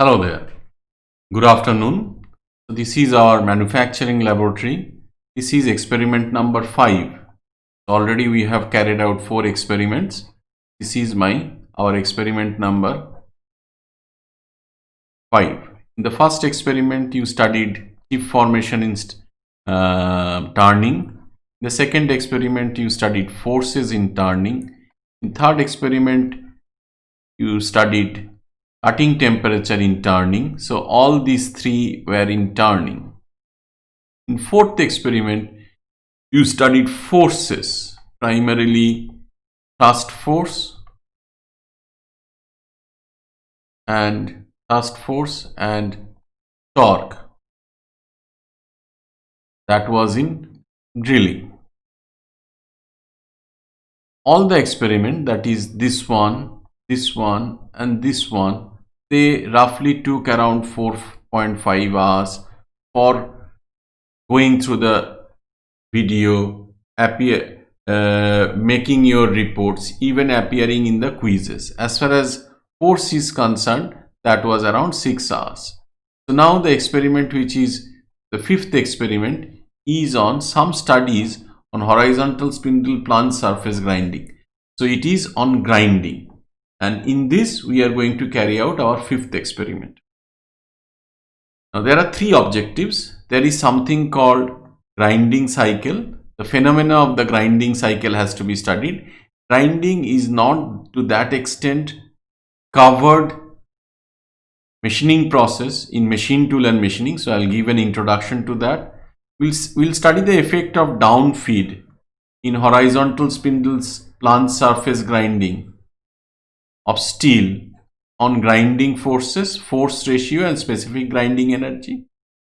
Hello there. Good afternoon. So this is our manufacturing laboratory. This is experiment number 5. Already we have carried out 4 experiments. This is our experiment number 5. In the first experiment you studied chip formation in turning. In the second experiment you studied forces in turning. In third experiment you studied cutting temperature in turning. So all these 3 were in turning. In fourth experiment, you studied forces, primarily thrust force and torque. That was in drilling. All the experiment, that is this one and this one, they roughly took around 4.5 hours for going through the video, making your reports, even appearing in the quizzes. As far as force is concerned, that was around 6 hours. So now the experiment, which is the 5th experiment, is on some studies on horizontal spindle plunge surface grinding. So it is on grinding. And in this, we are going to carry out our 5th experiment. Now, there are 3 objectives. There is something called grinding cycle. The phenomena of the grinding cycle has to be studied. Grinding is not to that extent covered machining process in machine tool and machining. So, I'll give an introduction to that. We'll study the effect of down feed in horizontal spindles plunge surface grinding of steel on grinding forces, force ratio and specific grinding energy.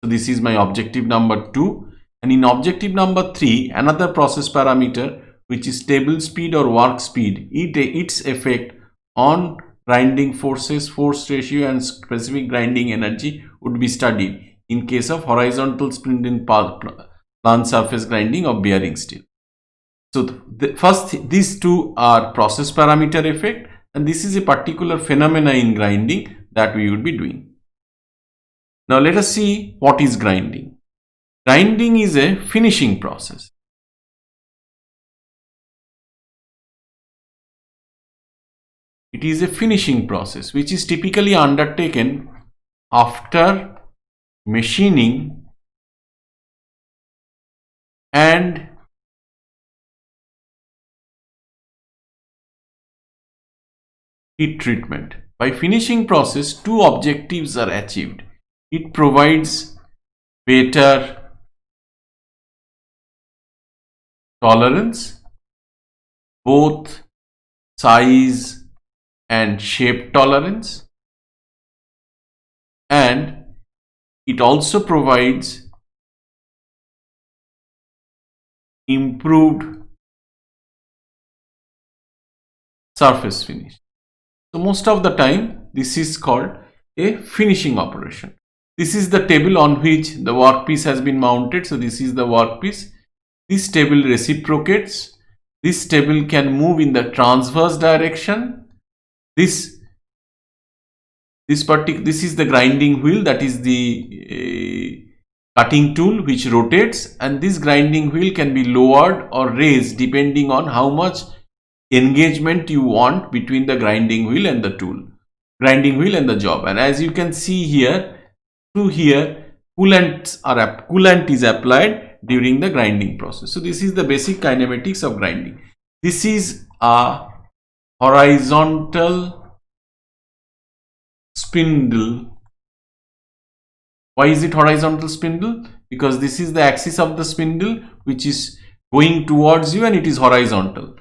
So this is my objective number 2. And in objective number 3, another process parameter, which is table speed or work speed, its effect on grinding forces, force ratio and specific grinding energy would be studied in case of horizontal spindle plunge surface grinding of bearing steel. So first, these 2 are process parameter effect. And this is a particular phenomena in grinding that we would be doing. Now let us see what is grinding. Grinding is a finishing process. It is a finishing process which is typically undertaken after machining and heat treatment. By finishing process, 2 objectives are achieved. It provides better tolerance, both size and shape tolerance, and it also provides improved surface finish. So most of the time this is called a finishing operation. This is the table on which the workpiece has been mounted. So this is the workpiece. This table reciprocates. This table can move in the transverse direction. This is the grinding wheel, that is the cutting tool which rotates, and this grinding wheel can be lowered or raised depending on how much engagement you want between the grinding wheel and the job. And as you can see here, through here, coolant is applied during the grinding process. So this is the basic kinematics of grinding. This is a horizontal spindle. Why is it horizontal spindle? Because this is the axis of the spindle which is going towards you and it is horizontal.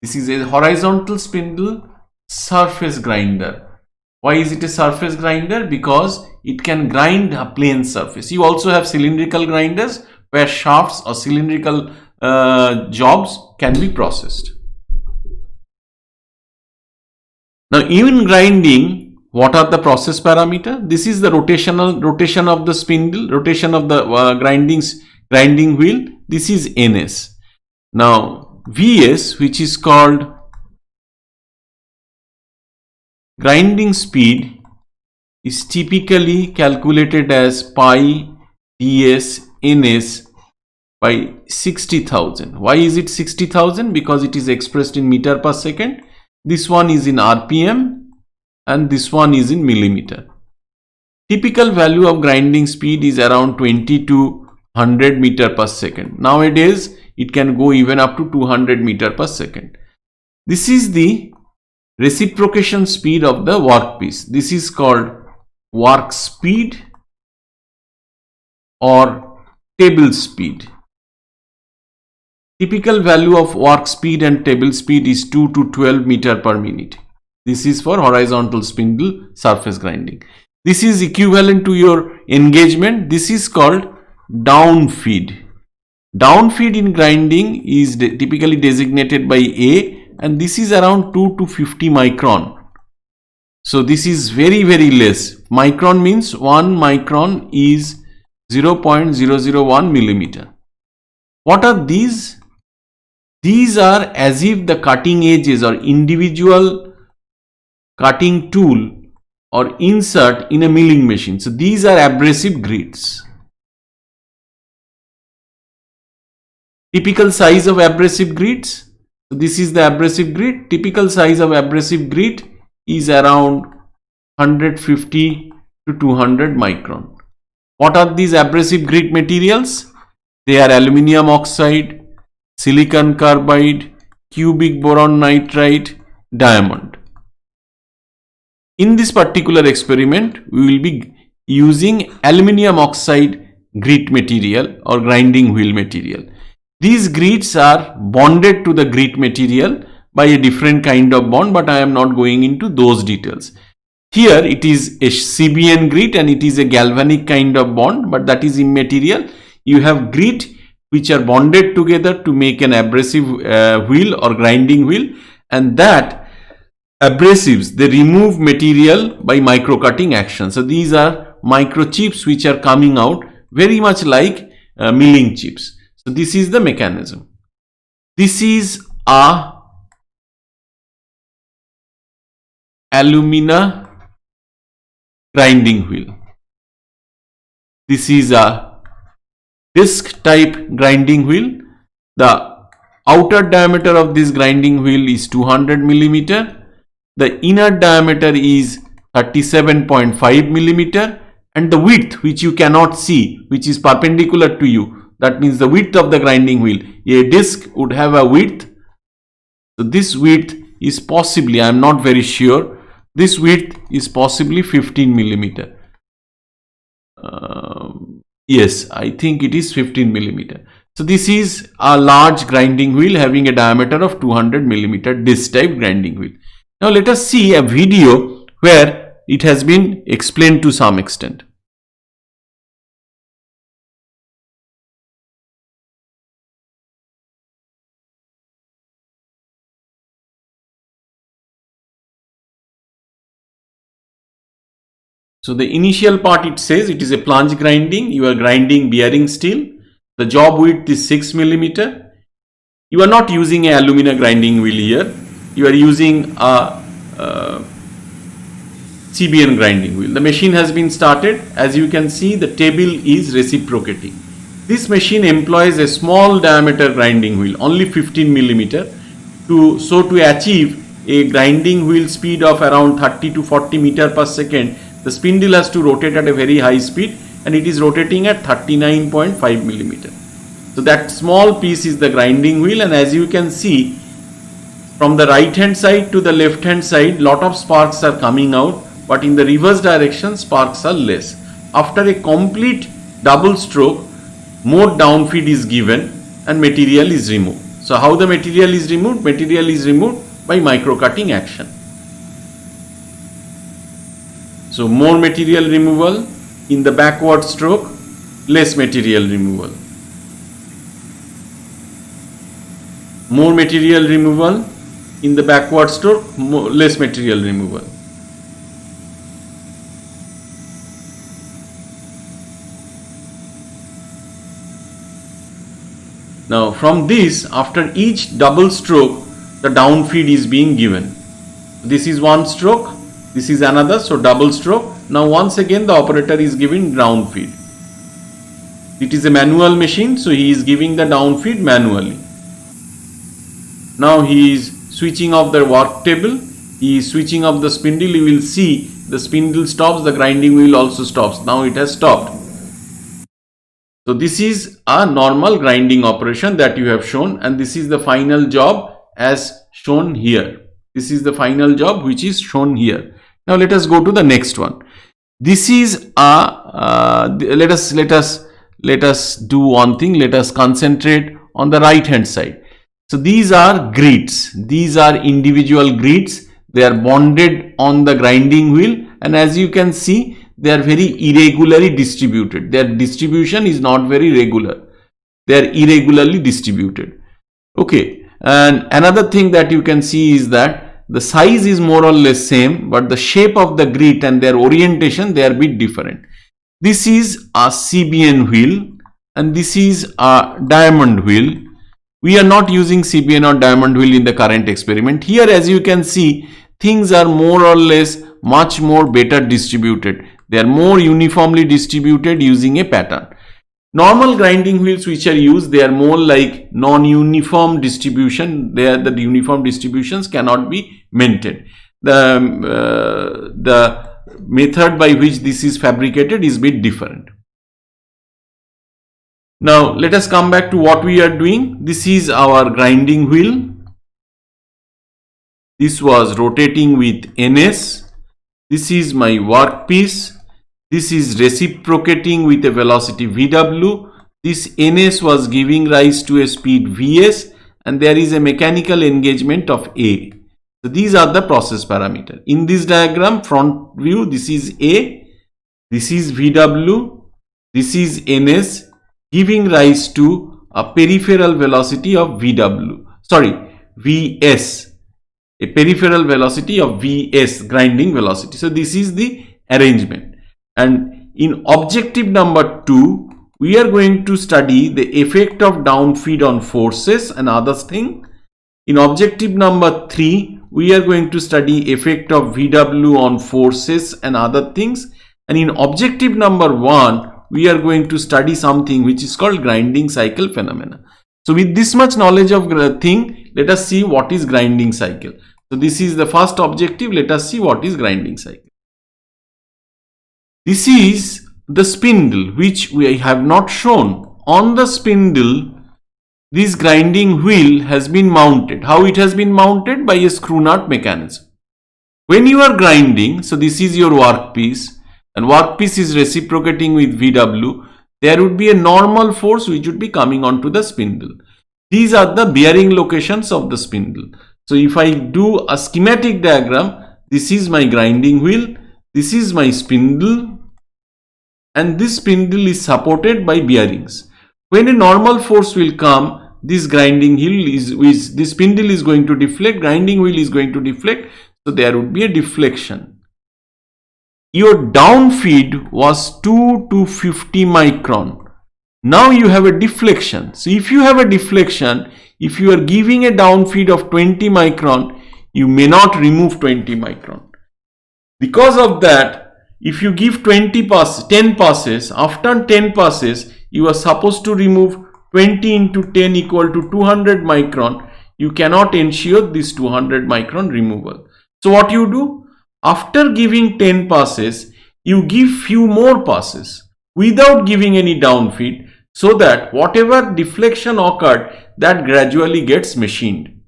This is a horizontal spindle surface grinder. Why is it a surface grinder? Because it can grind a plane surface. You also have cylindrical grinders where shafts or cylindrical jobs can be processed. Now in grinding, what are the process parameter? This is the rotation of the spindle, rotation of the grinding wheel. This is NS. Now Vs, which is called grinding speed, is typically calculated as pi ds ns by 60,000. Why is it 60,000? Because it is expressed in meter per second. This one is in RPM and this one is in millimeter. Typical value of grinding speed is around 20 to 100 meter per second. Nowadays, it can go even up to 200 meter per second. This is the reciprocation speed of the workpiece. This is called work speed or table speed. Typical value of work speed and table speed is 2 to 12 meter per minute. This is for horizontal spindle surface grinding. This is equivalent to your engagement. This is called down feed. Down feed in grinding is typically designated by A, and this is around 2 to 50 micron. So this is very less. Micron means 1 micron is 0.001 millimeter. What are these? These are as if the cutting edges or individual cutting tool or insert in a milling machine. So these are abrasive grits. Typical size of abrasive grits. So this is the abrasive grit. Typical size of abrasive grit is around 150 to 200 micron. What are these abrasive grit materials? They are aluminium oxide, silicon carbide, cubic boron nitride, diamond. In this particular experiment, we will be using aluminium oxide grit material or grinding wheel material. These grits are bonded to the grit material by a different kind of bond, but I am not going into those details. Here it is a CBN grit and it is a galvanic kind of bond, but that is immaterial. You have grit which are bonded together to make an abrasive wheel or grinding wheel, and that abrasives, they remove material by micro cutting action. So these are microchips which are coming out very much like milling chips. So this is the mechanism. This is a alumina grinding wheel. This is a disc type grinding wheel. The outer diameter of this grinding wheel is 200 millimeter. The inner diameter is 37.5 millimeter, and the width, which you cannot see, which is perpendicular to you, that means the width of the grinding wheel. A disc would have a width. So this width is possibly, I am not very sure, this width is possibly 15 millimeter. Yes, I think it is 15 millimeter. So this is a large grinding wheel having a diameter of 200 millimeter, disc type grinding wheel. Now let us see a video where it has been explained to some extent. So the initial part, it says it is a plunge grinding. You are grinding bearing steel. The job width is 6 millimeter. You are not using a alumina grinding wheel here. You are using a CBN grinding wheel. The machine has been started. As you can see, the table is reciprocating. This machine employs a small diameter grinding wheel, only 15 millimeter, to achieve a grinding wheel speed of around 30 to 40 meter per second. The spindle has to rotate at a very high speed, and it is rotating at 39.5 millimeter. So that small piece is the grinding wheel, and as you can see, from the right hand side to the left hand side, lot of sparks are coming out, but in the reverse direction, sparks are less. After a complete double stroke, more downfeed is given and material is removed. So how the material is removed? Material is removed by micro cutting action. So more material removal in the backward stroke, less material removal. More material removal in the backward stroke, less material removal. Now from this, after each double stroke, the down feed is being given. This is one stroke, this is another, so double stroke. Now once again the operator is giving down feed. It is a manual machine, so he is giving the down feed manually. Now he is switching off the work table, he is switching off the spindle. You will see the spindle stops, the grinding wheel also stops. Now it has stopped. So this is a normal grinding operation that you have shown, and this is the final job as shown here. This is the final job which is shown here. Now let us go to the next one. This is a let us do one thing. Let us concentrate on the right hand side. So these are grids. These are individual grids. They are bonded on the grinding wheel, and as you can see, they are very irregularly distributed. Their distribution is not very regular. They are irregularly distributed. Okay, and another thing that you can see is that the size is more or less same, but the shape of the grid and their orientation, they are a bit different. This is a CBN wheel and this is a diamond wheel. We are not using CBN or diamond wheel in the current experiment. Here, as you can see, things are more or less much more better distributed. They are more uniformly distributed using a pattern. Normal grinding wheels which are used, they are more like non-uniform distribution. The uniform distributions cannot be maintained. The method by which this is fabricated is a bit different. Now let us come back to what we are doing. This is our grinding wheel. This was rotating with NS. This is my workpiece. This is reciprocating with a velocity VW. This NS was giving rise to a speed Vs, and there is a mechanical engagement of A. So these are the process parameters. In this diagram, front view, this is A, this is VW, this is NS, giving rise to a peripheral velocity of Vs, a peripheral velocity of Vs, grinding velocity. So this is the arrangement. And in objective number 2, we are going to study the effect of downfeed on forces and other thing. In objective number 3, we are going to study effect of VW on forces and other things. And in objective number 1, we are going to study something which is called grinding cycle phenomena. So with this much knowledge of thing, let us see what is grinding cycle. So this is the first objective. Let us see what is grinding cycle. This is the spindle which we have not shown. On the spindle, this grinding wheel has been mounted. How it has been mounted? By a screw nut mechanism. When you are grinding, so this is your workpiece, and workpiece is reciprocating with VW, there would be a normal force which would be coming onto the spindle. These are the bearing locations of the spindle. So if I do a schematic diagram, this is my grinding wheel, this is my spindle, and this spindle is supported by bearings. When a normal force will come, this grinding wheel is this spindle is going to deflect, grinding wheel is going to deflect, so there would be a deflection. Your down feed was 2 to 50 micron. Now you have a deflection. So if you have a deflection, if you are giving a down feed of 20 micron, you may not remove 20 micron. Because of that, if you give 10 passes, after 10 passes, you are supposed to remove 20 into 10 equal to 200 micron. You cannot ensure this 200 micron removal. So what you do? After giving 10 passes, you give few more passes without giving any down feed, so that whatever deflection occurred, that gradually gets machined.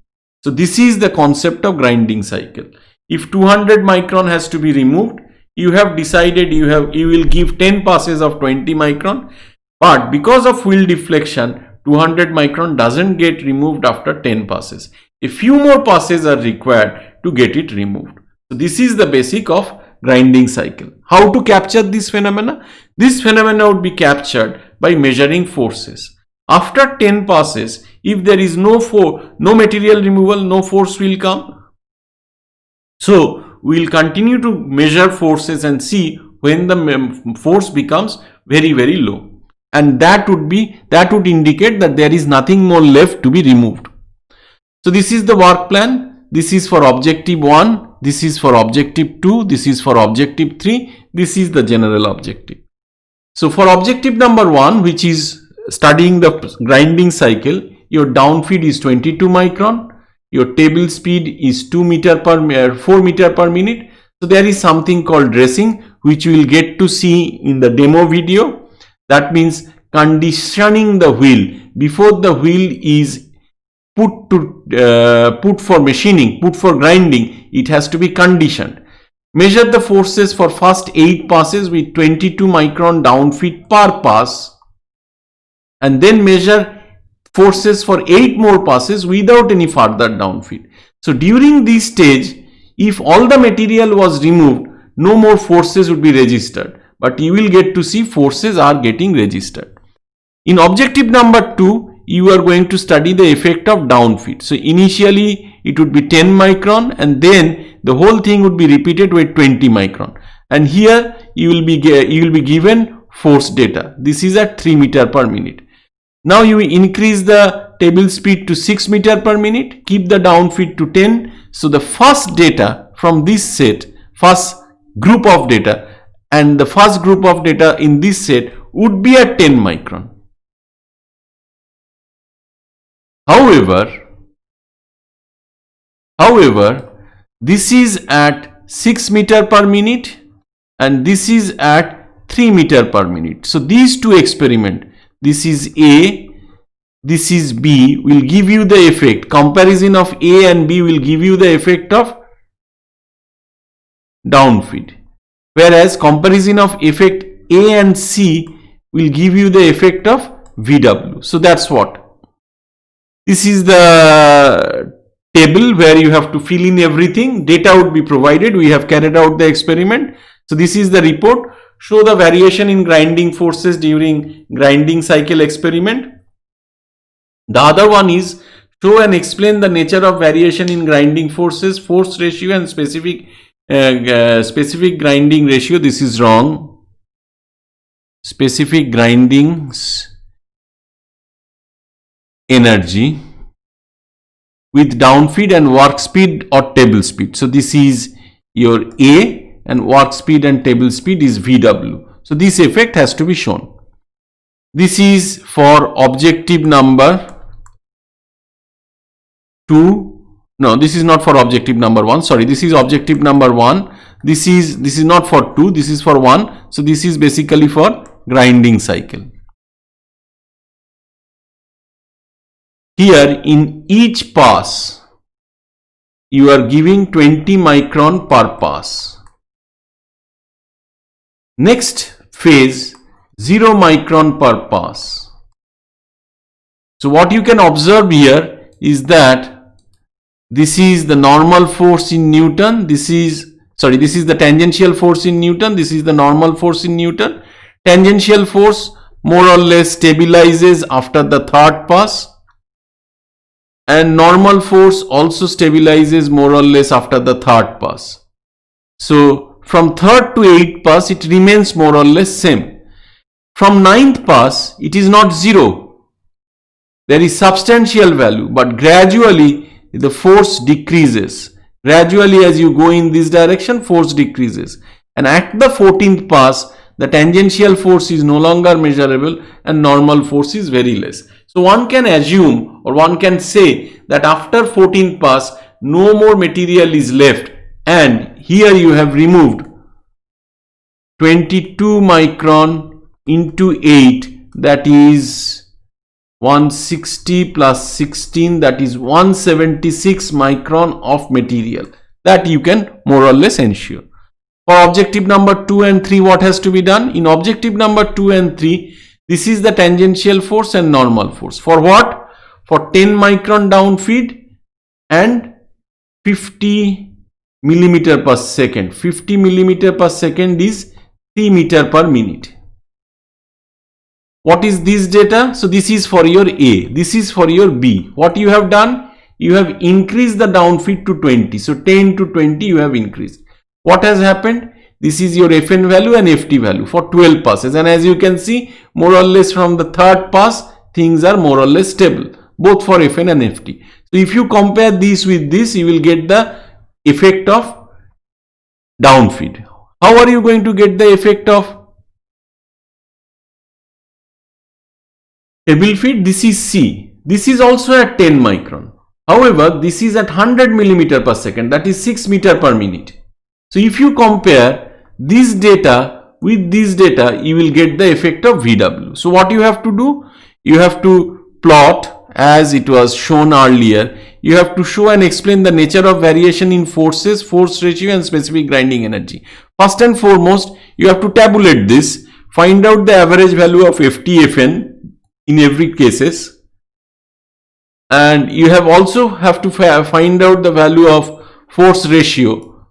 So this is the concept of grinding cycle. If 200 micron has to be removed, you have decided you will give 10 passes of 20 micron, but because of wheel deflection, 200 micron doesn't get removed after 10 passes. A few more passes are required to get it removed. So this is the basic of grinding cycle. How to capture this phenomena? This phenomena would be captured by measuring forces. After 10 passes, if there is no material removal, no force will come. So we will continue to measure forces and see when the force becomes very, very low, and that would indicate that there is nothing more left to be removed. So this is the work plan. This is for objective 1, this is for objective 2, this is for objective 3, This is the general objective. So for objective number 1, which is studying the grinding cycle, your downfeed is 22 micron, your table speed is 4 meter per minute. So there is something called dressing, which we will get to see in the demo video. That means conditioning the wheel before the wheel is put for machining, put for grinding. It has to be conditioned. Measure the forces for first 8 passes with 22 micron downfeed per pass, and then measure forces for 8 more passes without any further downfeed. So during this stage, if all the material was removed, no more forces would be registered, but you will get to see forces are getting registered. In objective number 2, you are going to study the effect of downfeed. So initially it would be 10 micron, and then the whole thing would be repeated with 20 micron. And here you will be given force data. This is at 3 meter per minute. Now you increase the table speed to 6 meter per minute, keep the downfeed to 10. So the first data from this set, first group of data, and the first group of data in this set would be at 10 micron. However, this is at 6 meter per minute and this is at 3 meter per minute. So these two experiments, this is A, this is B, will give you the effect. Comparison of A and B will give you the effect of downfeed, whereas comparison of effect A and C will give you the effect of VW. So that's what. This is the table where you have to fill in everything. Data would be provided. We have carried out the experiment. So this is the report. Show the variation in grinding forces during grinding cycle experiment. The other one is show and explain the nature of variation in grinding forces, force ratio and specific grinding ratio. This is wrong. Specific grindings energy with downfeed and work speed or table speed. So this is your A, and work speed and table speed is VW. So this effect has to be shown. This is for objective number 2. No, this is not for objective number 1. Sorry, this is objective number 1. This is not for 2. This is for 1. So this is basically for grinding cycle. Here in each pass, you are giving 20 micron per pass. Next phase, 0 micron per pass. So what you can observe here is that this is the normal force in Newton. This is the tangential force in Newton. This is the normal force in Newton. Tangential force more or less stabilizes after the third pass, and normal force also stabilizes more or less after the third pass. So from third to 8th pass it remains more or less same. From 9th pass it is not 0. There is substantial value, but gradually the force decreases. Gradually as you go in this direction, force decreases. And at the 14th pass, the tangential force is no longer measurable and normal force is very less. So one can assume, or one can say, that after 14th pass no more material is left, and here you have removed 22 micron into 8, that is 160 plus 16, that is 176 micron of material. That you can more or less ensure. For objective number 2 and 3, what has to be done? In objective number 2 and 3, this is the tangential force and normal force. For what? For 10 micron downfeed and 50 millimeter per second. 50 millimeter per second is 3 meter per minute. What is this data? So this is for your A. This is for your B. What you have done? You have increased the downfeed to 20. So 10 to 20 you have increased. What has happened? This is your Fn value and Ft value for 12 passes, and as you can see, more or less from the third pass things are more or less stable, both for Fn and Ft. So if you compare this with this, you will get the effect of downfeed. How are you going to get the effect of table feed? This is C. This is also at 10 micron. However, this is at 100 millimeter per second, that is 6 meter per minute. So if you compare this data with this data, you will get the effect of VW. So what you have to do? You have to plot as it was shown earlier. You have to show and explain the nature of variation in forces, force ratio and specific grinding energy. First and foremost, you have to tabulate this, find out the average value of FTFN in every cases, and you also have to find out the value of force ratio,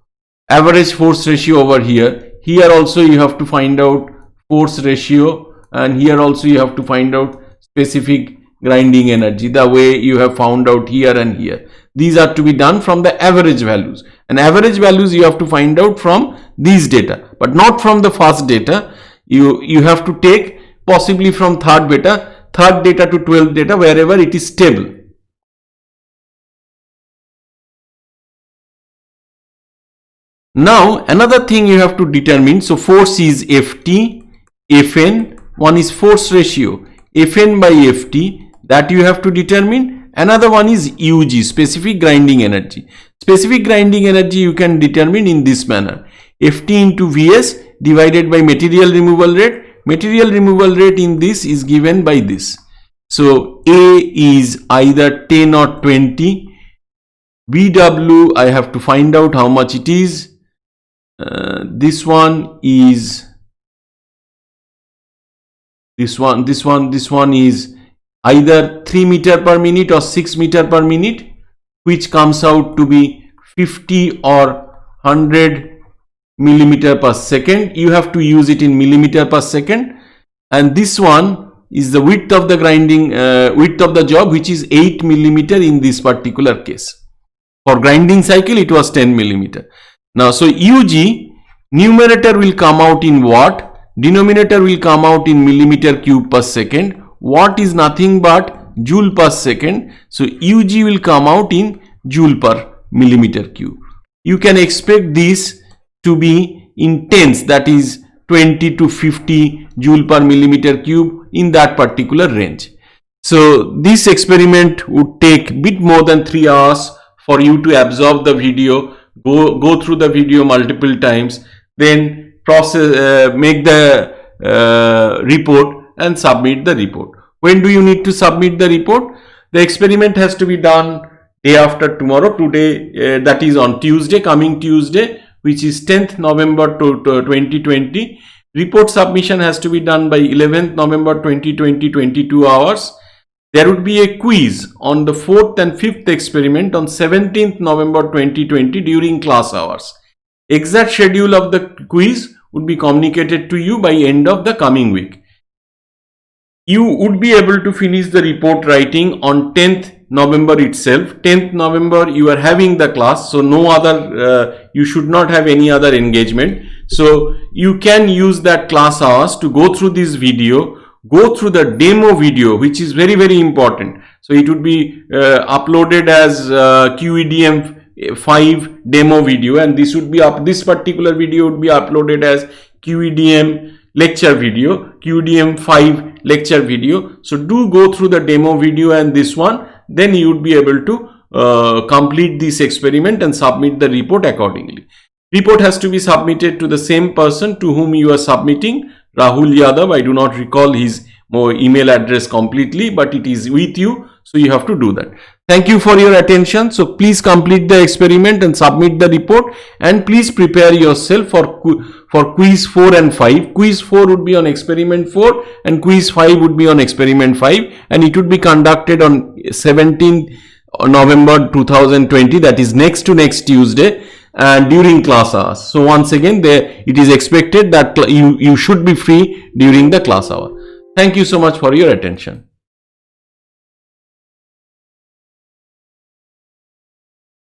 average force ratio over here. Here also you have to find out force ratio, and here also you have to find out specific grinding energy, the way you have found out here and here. These are to be done from the average values, and average values you have to find out from these data, but not from the first data. You have to take possibly from third data to 12th data, wherever it is stable. Now another thing you have to determine, so force is Ft, Fn, one is force ratio, Fn by Ft, that you have to determine. Another one is Ug, specific grinding energy. Specific grinding energy you can determine in this manner: Ft into Vs divided by material removal rate. Material removal rate in this is given by this. So A is either 10 or 20. Bw, I have to find out how much it is. This one is either 3 meter per minute or 6 meter per minute, which comes out to be 50 or 100 millimeter per second. You have to use it in millimeter per second. And this one is the width of the grinding width of the job, which is 8 millimeter in this particular case. For grinding cycle it was 10 millimeter. Now so Ug, numerator will come out in watt, denominator will come out in millimeter cube per second. Watt is nothing but joule per second. So Ug will come out in joule per millimeter cube. You can expect this to be in tens, that is 20 to 50 joule per millimeter cube, in that particular range. So this experiment would take a bit more than 3 hours for you to absorb the video, go through the video multiple times, then process, make the report and submit the report. When do you need to submit the report? The experiment has to be done day after tomorrow. Today, that is on Tuesday, coming Tuesday, which is 10th November 2020. Report submission has to be done by 11th November 2020, 22 hours. There would be a quiz on the 4th and 5th experiment on 17th November 2020 during class hours. Exact schedule of the quiz would be communicated to you by end of the coming week. You would be able to finish the report writing on 10th November itself. 10th November you are having the class, so no other, you should not have any other engagement. So you can use that class hours to go through this video, go through the demo video, which is very, very important. So it would be uploaded as QEDM 5 demo video, and this would be this particular video would be uploaded as QEDM lecture video, QEDM 5 lecture video. So do go through the demo video and this one, then you would be able to complete this experiment and submit the report accordingly. Report has to be submitted to the same person to whom you are submitting, Rahul Yadav. I do not recall his email address completely, but it is with you, so you have to do that. Thank you for your attention. So please complete the experiment and submit the report, and please prepare yourself for quiz 4 and 5. Quiz 4 would be on experiment 4 and quiz 5 would be on experiment 5, and it would be conducted on 17th November 2020, that is next to next Tuesday, and during class hours. So once again, it is expected that you should be free during the class hour. Thank you so much for your attention.